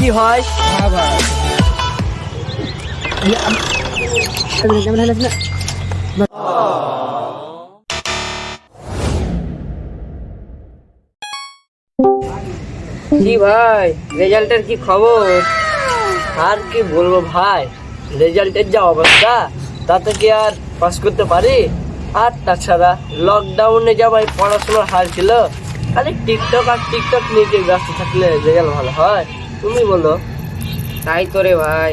কি হয়। হ্যাঁ ভাই। কি ভাই, রেজাল্টের কি খবর? আর কি বলবো ভাই, রেজাল্টের যা অবস্থা তাতে কি আর পাস করতে পারি? আর তাছাড়া লকডাউনে যা ভাই পড়াশোনার হাল ছিল, খালি টিকটক আর টিকটক নিয়ে ব্যস্ত থাকলে রেজাল্ট ভালো হয়? তুমি বলো। তাই তো রে ভাই,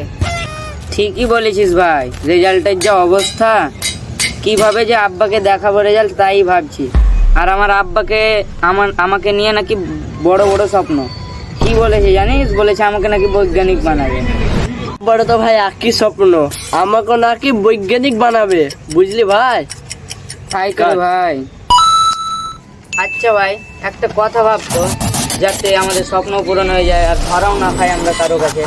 ঠিকই বলেছিস ভাই। রেজাল্টের যা অবস্থা, কিভাবে যে আব্বাকে দেখাবো রেজাল্ট তাই ভাবছি। আর আমার আব্বাকে আমাকে নিয়ে নাকি বড় বড় স্বপ্ন। কি বলেছে জানিস? বলেছে আমাকে নাকি বৈজ্ঞানিক বানাবে। বড় তো ভাই একই স্বপ্ন, আমাকে নাকি বৈজ্ঞানিক বানাবে, বুঝলি ভাই? তাই করে ভাই। আচ্ছা ভাই, একটা কথা ভাবতো, যাতে আমাদের স্বপ্ন পূরণ হয়ে যায় আর ধরাও না খাই আমরা কারো কাছে।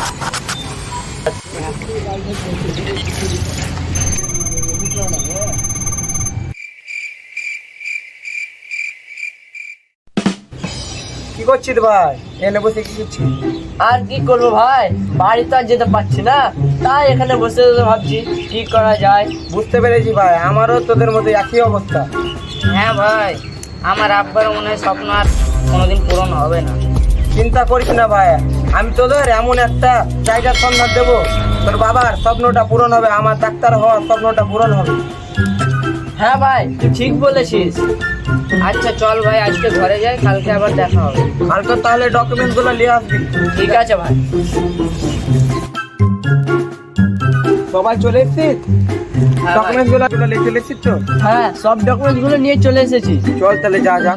কি করছিস ভাই? এনে বসে কি করছিস? আর কি করবো ভাই, বাড়ি তো আর যেতে পারছি না, তাই এখানে বসে বসে ভাবছি কি করা যায়। বুঝতে পেরেছি ভাই, আমারও তোদের মতো একই অবস্থা। হ্যাঁ ভাই, আমার আব্বার মনে হয় স্বপ্ন আর কোনোদিন পূরণ হবে না। চিন্তা করিস না ভাই, আমি তোদের এমন একটা জায়গার সন্ধান দেবো, তোর বাবার স্বপ্নটা পূরণ হবে, আমার ডাক্তার হওয়ার স্বপ্নটা পূরণ হবে। হ্যাঁ ভাই, তুই ঠিক বলেছিস। আচ্ছা চল ভাই, আজকে ঘরে যাই, কালকে আবার দেখা হবে। কালকে তাহলে ডকুমেন্টস গুলো নিয়ে আসবি। ঠিক আছে ভাই। সবাই চলে এসেছিস? হ্যাঁ ভাই। ডকুমেন্টস গুলো লিখে চলে এসেছিস তো? হ্যাঁ, সব ডকুমেন্টস গুলো নিয়ে চলে এসেছি। চল তাহলে যা যা।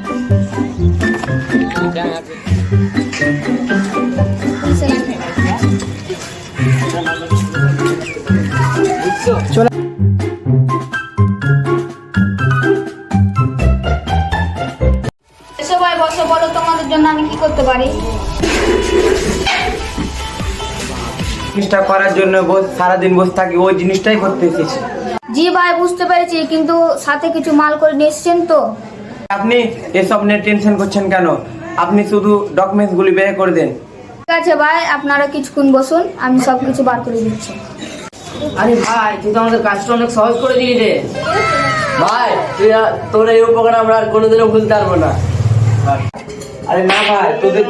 এসো ভাই, বসো, বলো তোমাদের জন্য আমি কি করতে পারি। জিনিসটা করার জন্য সারাদিন বসে থাকি, ওই জিনিসটাই করতে এসেছি। জি ভাই, বুঝতে পেরেছি, কিন্তু সাথে কিছু মাল করে নিয়ে এসছেন তো। আপনি এসব নিয়ে টেনশন করছেন কেন? আপনি শুধু ডকুমেন্টস গুলি বের করে দেন। ঠিক আছে ভাই, আপনারা কিছুক্ষণ বসুন, আমি সব কিছু বার করে দিচ্ছি। আরে ভাই, তুই তো আমাদের কাজটা অনেক সহজ করে দিলি রে। ভাই, তোর এই উপকার আমরা আর কোনোদিনও ভুলতে পারবো না। আরে না ভাই, তোদের